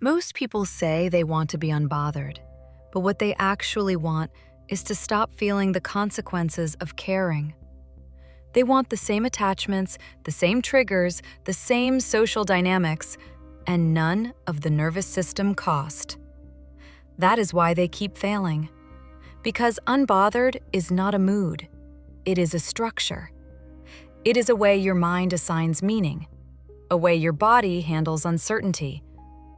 Most people say they want to be unbothered, but what they actually want is to stop feeling the consequences of caring. They want the same attachments, the same triggers, the same social dynamics, and none of the nervous system cost. That is why they keep failing. Because unbothered is not a mood, it is a structure. It is a way your mind assigns meaning, a way your body handles uncertainty,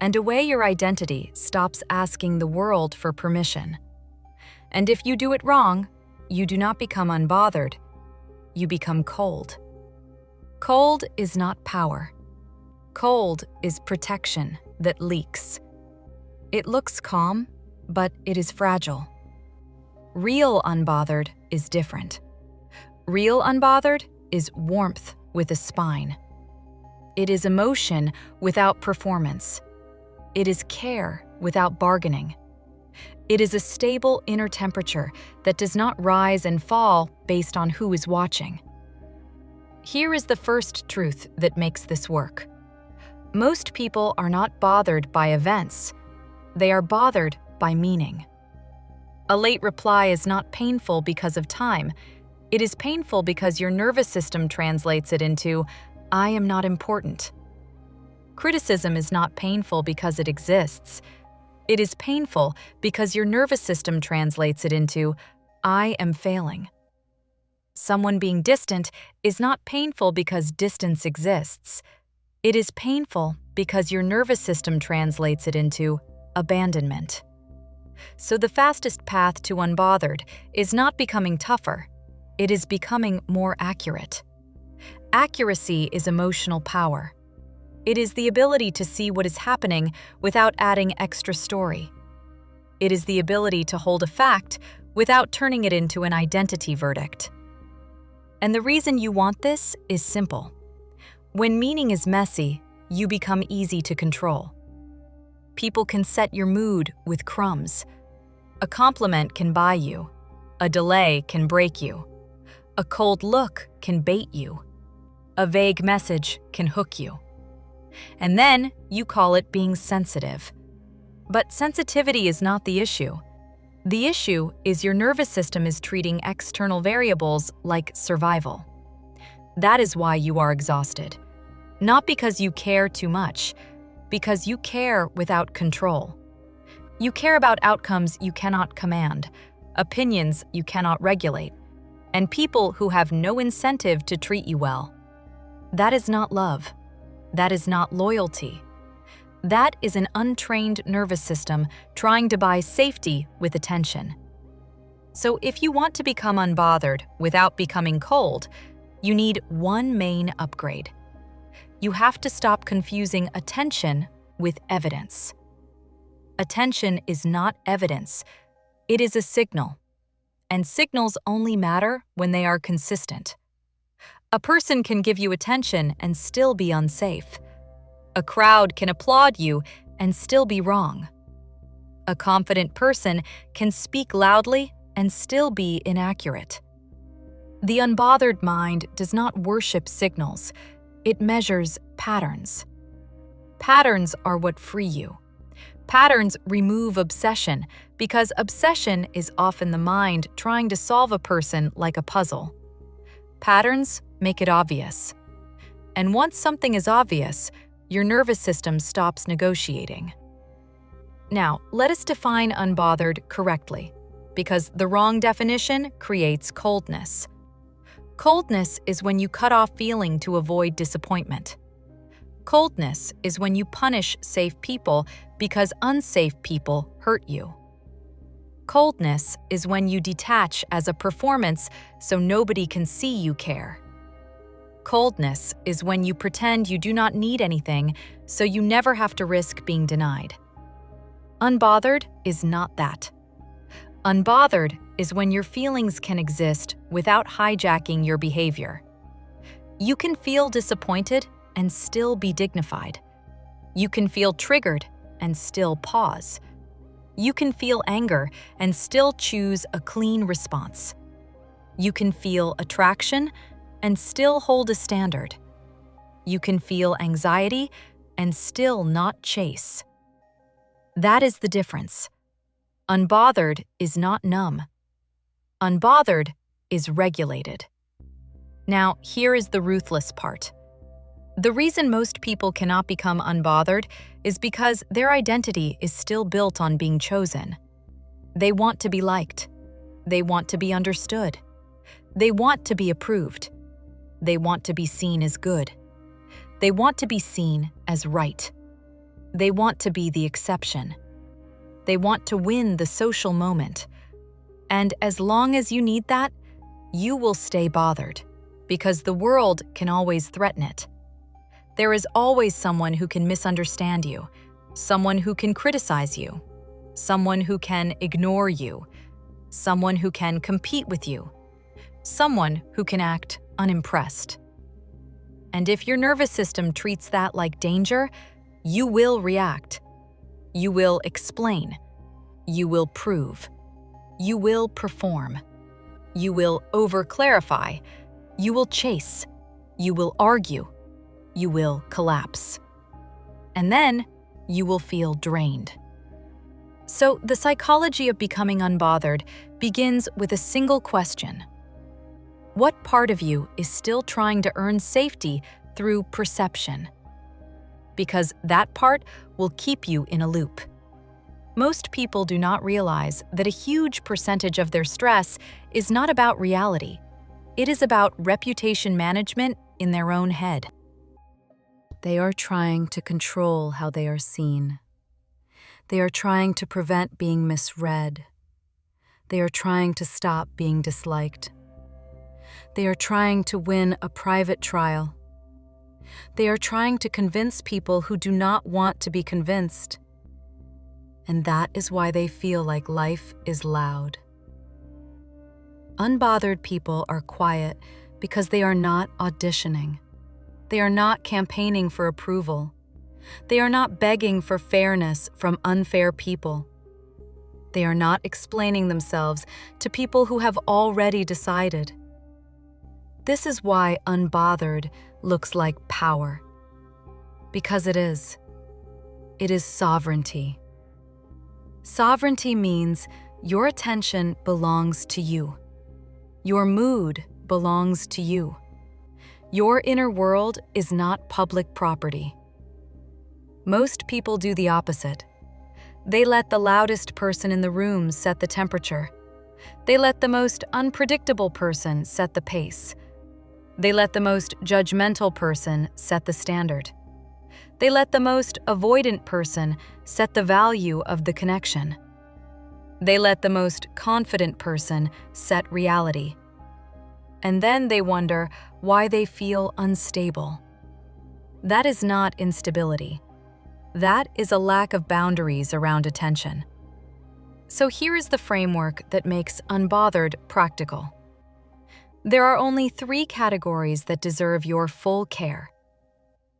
and a way your identity stops asking the world for permission. And if you do it wrong, you do not become unbothered, you become cold. Cold is not power. Cold is protection that leaks. It looks calm, but it is fragile. Real unbothered is different. Real unbothered is warmth with a spine. It is emotion without performance. It is care without bargaining. It is a stable inner temperature that does not rise and fall based on who is watching. Here is the first truth that makes this work. Most people are not bothered by events. They are bothered by meaning. A late reply is not painful because of time. It is painful because your nervous system translates it into, "I am not important." Criticism is not painful because it exists. It is painful because your nervous system translates it into, "I am failing." Someone being distant is not painful because distance exists. It is painful because your nervous system translates it into abandonment. So the fastest path to unbothered is not becoming tougher, it is becoming more accurate. Accuracy is emotional power. It is the ability to see what is happening without adding extra story. It is the ability to hold a fact without turning it into an identity verdict. And the reason you want this is simple. When meaning is messy, you become easy to control. People can set your mood with crumbs. A compliment can buy you. A delay can break you. A cold look can bait you. A vague message can hook you. And then you call it being sensitive. But sensitivity is not the issue. The issue is your nervous system is treating external variables like survival. That is why you are exhausted. Not because you care too much, because you care without control. You care about outcomes you cannot command, opinions you cannot regulate, and people who have no incentive to treat you well. That is not love. That is not loyalty. That is an untrained nervous system trying to buy safety with attention. So if you want to become unbothered without becoming cold, you need one main upgrade. You have to stop confusing attention with evidence. Attention is not evidence. It is a signal. And signals only matter when they are consistent. A person can give you attention and still be unsafe. A crowd can applaud you and still be wrong. A confident person can speak loudly and still be inaccurate. The unbothered mind does not worship signals. It measures patterns. Patterns are what free you. Patterns remove obsession because obsession is often the mind trying to solve a person like a puzzle. Patterns make it obvious. And once something is obvious, your nervous system stops negotiating. Now, let us define unbothered correctly, because the wrong definition creates coldness. Coldness is when you cut off feeling to avoid disappointment. Coldness is when you punish safe people because unsafe people hurt you. Coldness is when you detach as a performance so nobody can see you care. Coldness is when you pretend you do not need anything so you never have to risk being denied. Unbothered is not that. Unbothered is when your feelings can exist without hijacking your behavior. You can feel disappointed and still be dignified. You can feel triggered and still pause. You can feel anger and still choose a clean response. You can feel attraction and still hold a standard. You can feel anxiety and still not chase. That is the difference. Unbothered is not numb. Unbothered is regulated. Now, here is the ruthless part. The reason most people cannot become unbothered is because their identity is still built on being chosen. They want to be liked. They want to be understood. They want to be approved. They want to be seen as good. They want to be seen as right. They want to be the exception. They want to win the social moment. And as long as you need that, you will stay bothered, because the world can always threaten it. There is always someone who can misunderstand you, someone who can criticize you, someone who can ignore you, someone who can compete with you, someone who can act unimpressed. And if your nervous system treats that like danger, you will react. You will explain. You will prove. You will perform. You will over-clarify. You will chase. You will argue. You will collapse. And then you will feel drained. So the psychology of becoming unbothered begins with a single question. What part of you is still trying to earn safety through perception? Because that part will keep you in a loop. Most people do not realize that a huge percentage of their stress is not about reality. It is about reputation management in their own head. They are trying to control how they are seen. They are trying to prevent being misread. They are trying to stop being disliked. They are trying to win a private trial. They are trying to convince people who do not want to be convinced. And that is why they feel like life is loud. Unbothered people are quiet because they are not auditioning. They are not campaigning for approval. They are not begging for fairness from unfair people. They are not explaining themselves to people who have already decided. This is why unbothered looks like power. Because it is. It is sovereignty. Sovereignty means your attention belongs to you. Your mood belongs to you. Your inner world is not public property. Most people do the opposite. They let the loudest person in the room set the temperature. They let the most unpredictable person set the pace. They let the most judgmental person set the standard. They let the most avoidant person set the value of the connection. They let the most confident person set reality. And then they wonder why they feel unstable. That is not instability. That is a lack of boundaries around attention. So here is the framework that makes unbothered practical. There are only 3 categories that deserve your full care: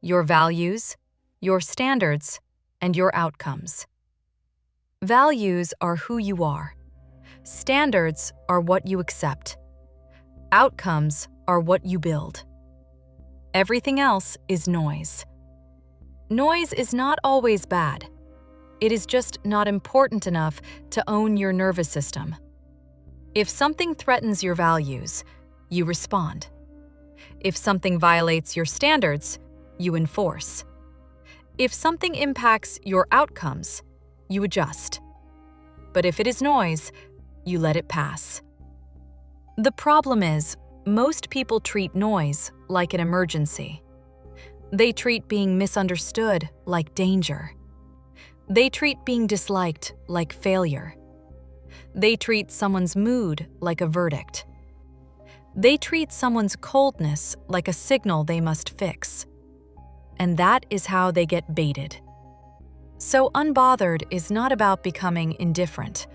your values, your standards, and your outcomes. Values are who you are. Standards are what you accept. Outcomes are what you build. Everything else is noise. Noise is not always bad. It is just not important enough to own your nervous system. If something threatens your values, you respond. If something violates your standards, you enforce. If something impacts your outcomes, you adjust. But if it is noise, you let it pass. The problem is, most people treat noise like an emergency. They treat being misunderstood like danger. They treat being disliked like failure. They treat someone's mood like a verdict. They treat someone's coldness like a signal they must fix. And that is how they get baited. So unbothered is not about becoming indifferent.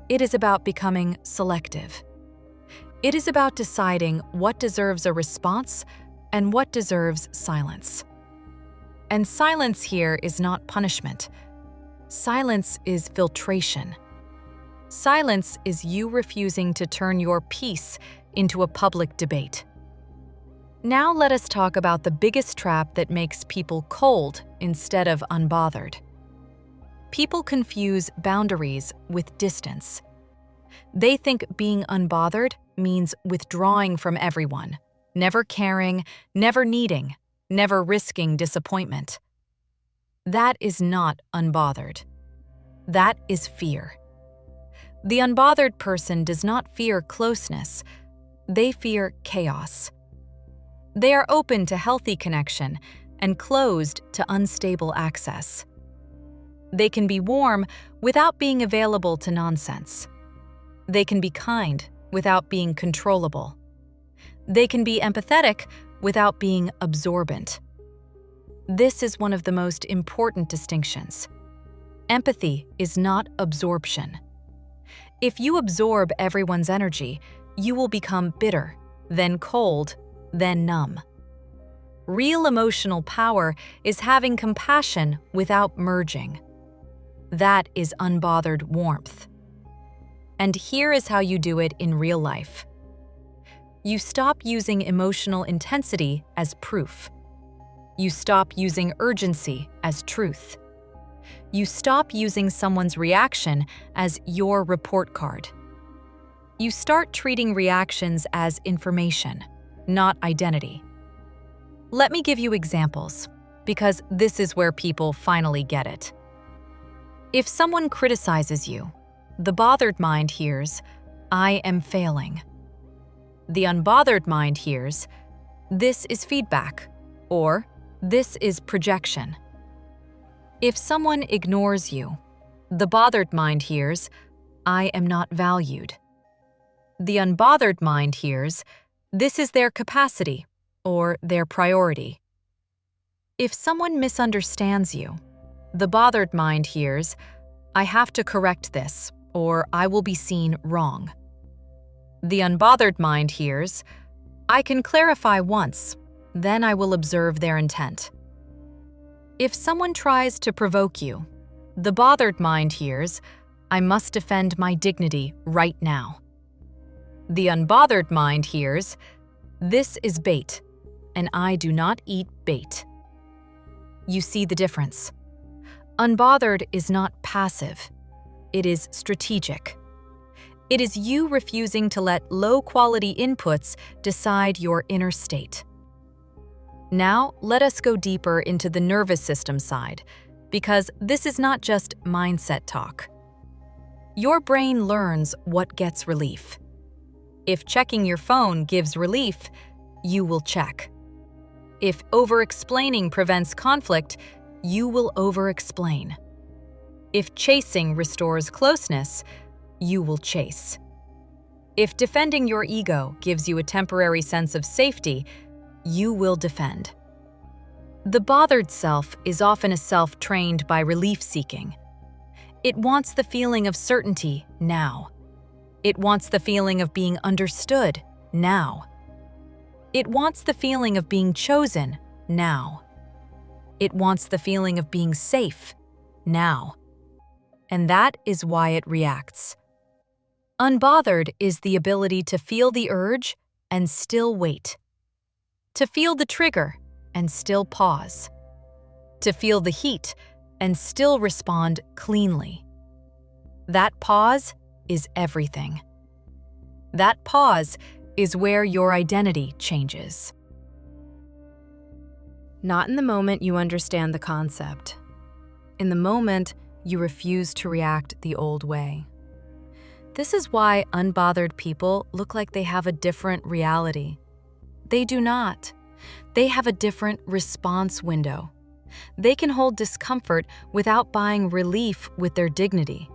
It is about becoming selective. It is about deciding what deserves a response and what deserves silence. And silence here is not punishment. Silence is filtration. Silence is you refusing to turn your peace into a public debate. Now let us talk about the biggest trap that makes people cold instead of unbothered. People confuse boundaries with distance. They think being unbothered means withdrawing from everyone, never caring, never needing, never risking disappointment. That is not unbothered. That is fear. The unbothered person does not fear closeness. They fear chaos. They are open to healthy connection and closed to unstable access. They can be warm without being available to nonsense. They can be kind without being controllable. They can be empathetic without being absorbent. This is one of the most important distinctions. Empathy is not absorption. If you absorb everyone's energy, you will become bitter, then cold, then numb. Real emotional power is having compassion without merging. That is unbothered warmth. And here is how you do it in real life. You stop using emotional intensity as proof. You stop using urgency as truth. You stop using someone's reaction as your report card. You start treating reactions as information, not identity. Let me give you examples, because this is where people finally get it. If someone criticizes you, the bothered mind hears, "I am failing." The unbothered mind hears, "This is feedback," or "This is projection." If someone ignores you, the bothered mind hears, "I am not valued." The unbothered mind hears, "This is their capacity," or "their priority." If someone misunderstands you, the bothered mind hears, "I have to correct this," or "I will be seen wrong." The unbothered mind hears, "I can clarify once, then I will observe their intent." If someone tries to provoke you, the bothered mind hears, "I must defend my dignity right now." The unbothered mind hears, "This is bait, and I do not eat bait." You see the difference. Unbothered is not passive. It is strategic. It is you refusing to let low-quality inputs decide your inner state. Now, let us go deeper into the nervous system side, because this is not just mindset talk. Your brain learns what gets relief. If checking your phone gives relief, you will check. If over-explaining prevents conflict, you will over-explain. If chasing restores closeness, you will chase. If defending your ego gives you a temporary sense of safety, you will defend. The bothered self is often a self trained by relief-seeking. It wants the feeling of certainty now. It wants the feeling of being understood now. It wants the feeling of being chosen now. It wants the feeling of being safe now. And that is why it reacts. Unbothered is the ability to feel the urge and still wait. To feel the trigger and still pause. To feel the heat and still respond cleanly. That pause is everything. That pause is where your identity changes. Not in the moment you understand the concept. In the moment, you refuse to react the old way. This is why unbothered people look like they have a different reality. They do not. They have a different response window. They can hold discomfort without buying relief with their dignity.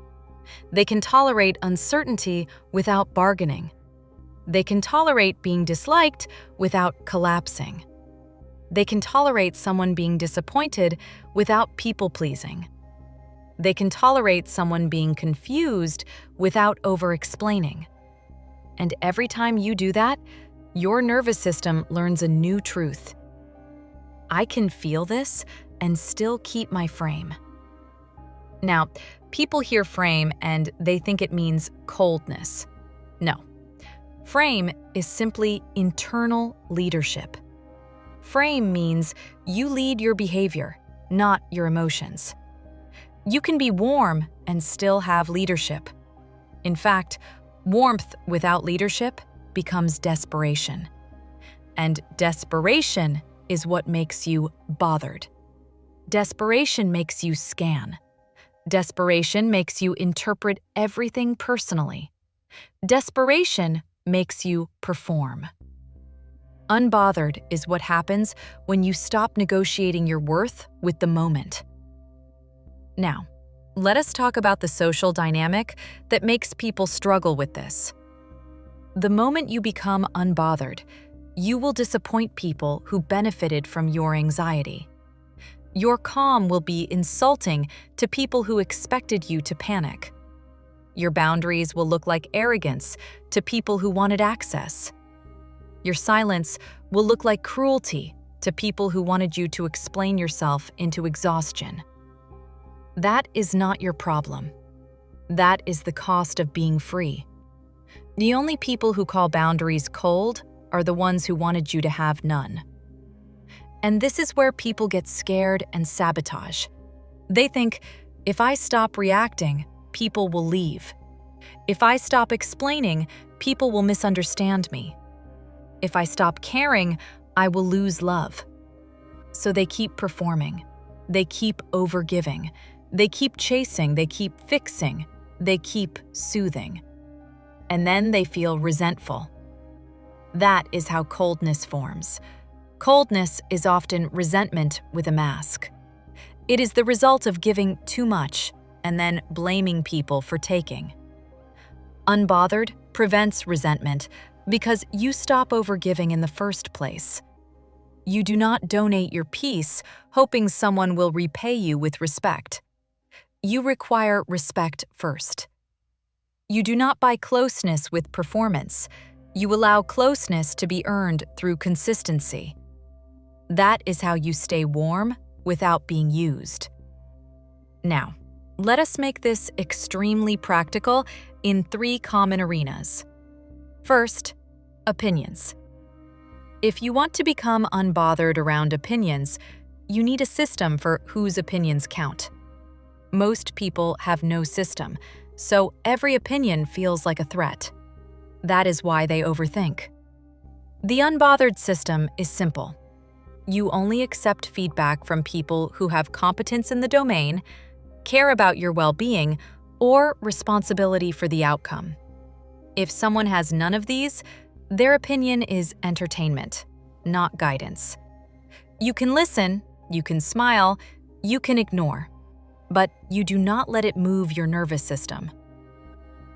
They can tolerate uncertainty without bargaining. They can tolerate being disliked without collapsing. They can tolerate someone being disappointed without people-pleasing. They can tolerate someone being confused without over-explaining. And every time you do that, your nervous system learns a new truth. I can feel this and still keep my frame. Now, people hear frame and they think it means coldness. No. Frame is simply internal leadership. Frame means you lead your behavior, not your emotions. You can be warm and still have leadership. In fact, warmth without leadership becomes desperation. And desperation is what makes you bothered. Desperation makes you scan. Desperation makes you interpret everything personally. Desperation makes you perform. Unbothered is what happens when you stop negotiating your worth with the moment. Now, let us talk about the social dynamic that makes people struggle with this. The moment you become unbothered, you will disappoint people who benefited from your anxiety. Your calm will be insulting to people who expected you to panic. Your boundaries will look like arrogance to people who wanted access. Your silence will look like cruelty to people who wanted you to explain yourself into exhaustion. That is not your problem. That is the cost of being free. The only people who call boundaries cold are the ones who wanted you to have none. And this is where people get scared and sabotage. They think, if I stop reacting, people will leave. If I stop explaining, people will misunderstand me. If I stop caring, I will lose love. So they keep performing. They keep overgiving. They keep chasing. They keep fixing. They keep soothing. And then they feel resentful. That is how coldness forms. Coldness is often resentment with a mask. It is the result of giving too much and then blaming people for taking. Unbothered prevents resentment because you stop overgiving in the first place. You do not donate your peace hoping someone will repay you with respect. You require respect first. You do not buy closeness with performance. You allow closeness to be earned through consistency. That is how you stay warm without being used. Now, let us make this extremely practical in 3 common arenas. First, opinions. If you want to become unbothered around opinions, you need a system for whose opinions count. Most people have no system, so every opinion feels like a threat. That is why they overthink. The unbothered system is simple. You only accept feedback from people who have competence in the domain, care about your well-being, or responsibility for the outcome. If someone has none of these, their opinion is entertainment, not guidance. You can listen, you can smile, you can ignore, but you do not let it move your nervous system.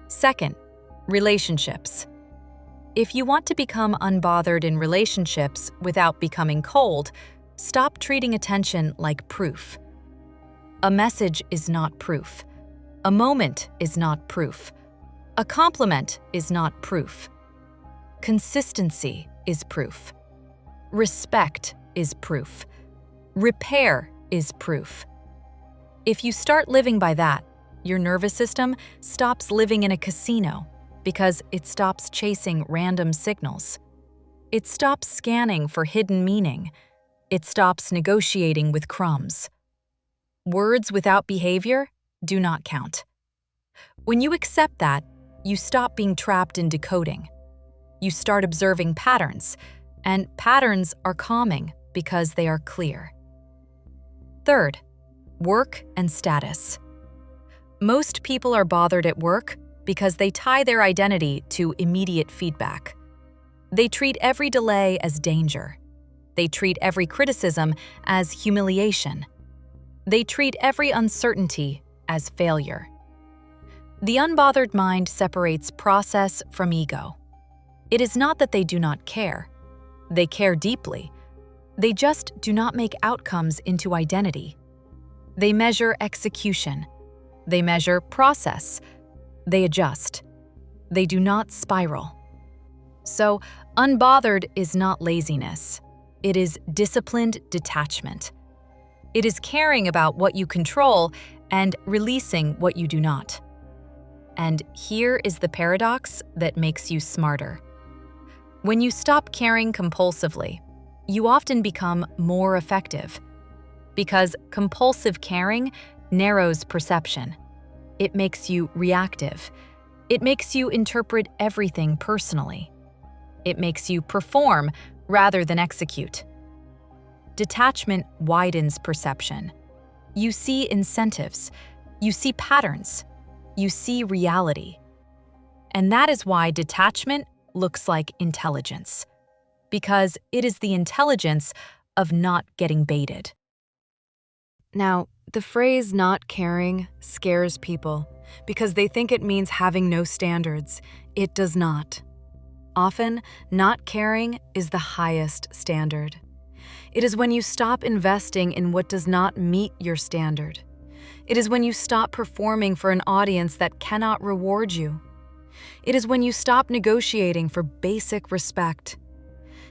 Second, relationships. If you want to become unbothered in relationships without becoming cold, stop treating attention like proof. A message is not proof. A moment is not proof. A compliment is not proof. Consistency is proof. Respect is proof. Repair is proof. If you start living by that, your nervous system stops living in a casino because it stops chasing random signals. It stops scanning for hidden meaning. It stops negotiating with crumbs. Words without behavior do not count. When you accept that, you stop being trapped in decoding. You start observing patterns, and patterns are calming because they are clear. Third, work and status. Most people are bothered at work because they tie their identity to immediate feedback. They treat every delay as danger. They treat every criticism as humiliation. They treat every uncertainty as failure. The unbothered mind separates process from ego. It is not that they do not care. They care deeply. They just do not make outcomes into identity. They measure execution. They measure process. They adjust. They do not spiral. So, unbothered is not laziness. It is disciplined detachment. It is caring about what you control and releasing what you do not. And here is the paradox that makes you smarter. When you stop caring compulsively, you often become more effective. Because compulsive caring narrows perception. It makes you reactive. It makes you interpret everything personally. It makes you perform rather than execute. Detachment widens perception. You see incentives. You see patterns. You see reality. And that is why detachment looks like intelligence, because it is the intelligence of not getting baited. Now, the phrase not caring scares people because they think it means having no standards. It does not. Often, not caring is the highest standard. It is when you stop investing in what does not meet your standard. It is when you stop performing for an audience that cannot reward you. It is when you stop negotiating for basic respect.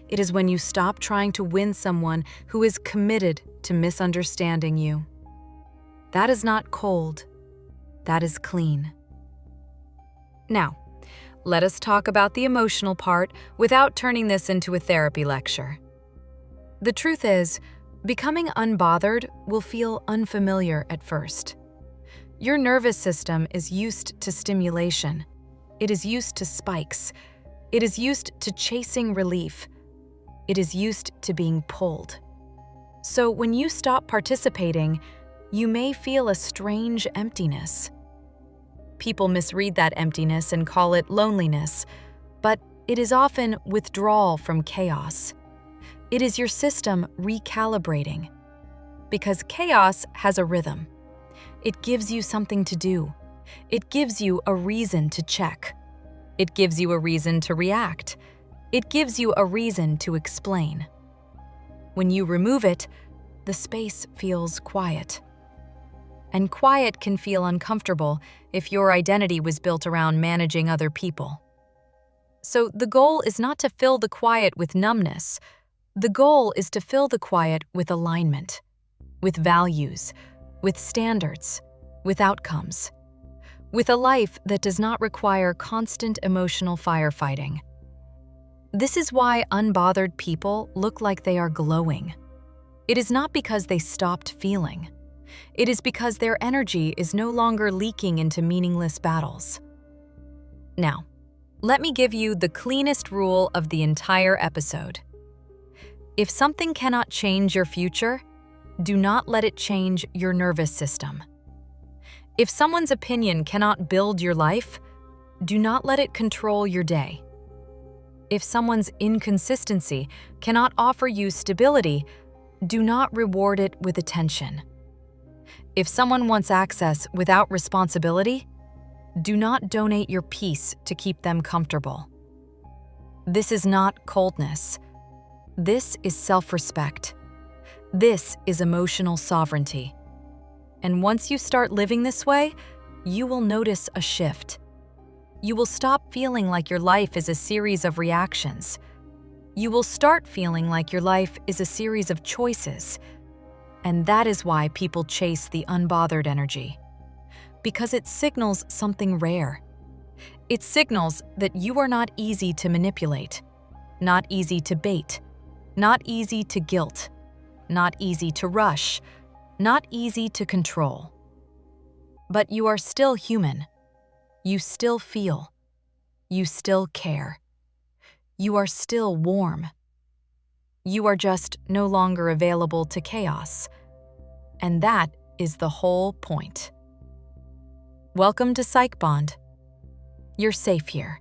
It is when you stop trying to win someone who is committed to misunderstanding you. That is not cold. That is clean. Now, let us talk about the emotional part without turning this into a therapy lecture. The truth is, becoming unbothered will feel unfamiliar at first. Your nervous system is used to stimulation. It is used to spikes. It is used to chasing relief. It is used to being pulled. So when you stop participating, you may feel a strange emptiness. People misread that emptiness and call it loneliness, but it is often withdrawal from chaos. It is your system recalibrating. Because chaos has a rhythm. It gives you something to do. It gives you a reason to check. It gives you a reason to react. It gives you a reason to explain. When you remove it, the space feels quiet. And quiet can feel uncomfortable if your identity was built around managing other people. So the goal is not to fill the quiet with numbness. The goal is to fill the quiet with alignment, with values, with standards, with outcomes, with a life that does not require constant emotional firefighting. This is why unbothered people look like they are glowing. It is not because they stopped feeling. It is because their energy is no longer leaking into meaningless battles. Now, let me give you the cleanest rule of the entire episode. If something cannot change your future, do not let it change your nervous system. If someone's opinion cannot build your life, do not let it control your day. If someone's inconsistency cannot offer you stability, do not reward it with attention. If someone wants access without responsibility, do not donate your peace to keep them comfortable. This is not coldness. This is self-respect. This is emotional sovereignty. And once you start living this way, you will notice a shift. You will stop feeling like your life is a series of reactions. You will start feeling like your life is a series of choices. And that is why people chase the unbothered energy. Because it signals something rare. It signals that you are not easy to manipulate, not easy to bait, not easy to guilt, not easy to rush, not easy to control. But you are still human. You still feel. You still care. You are still warm. You are just no longer available to chaos. And that is the whole point. Welcome to PsychBond. You're safe here.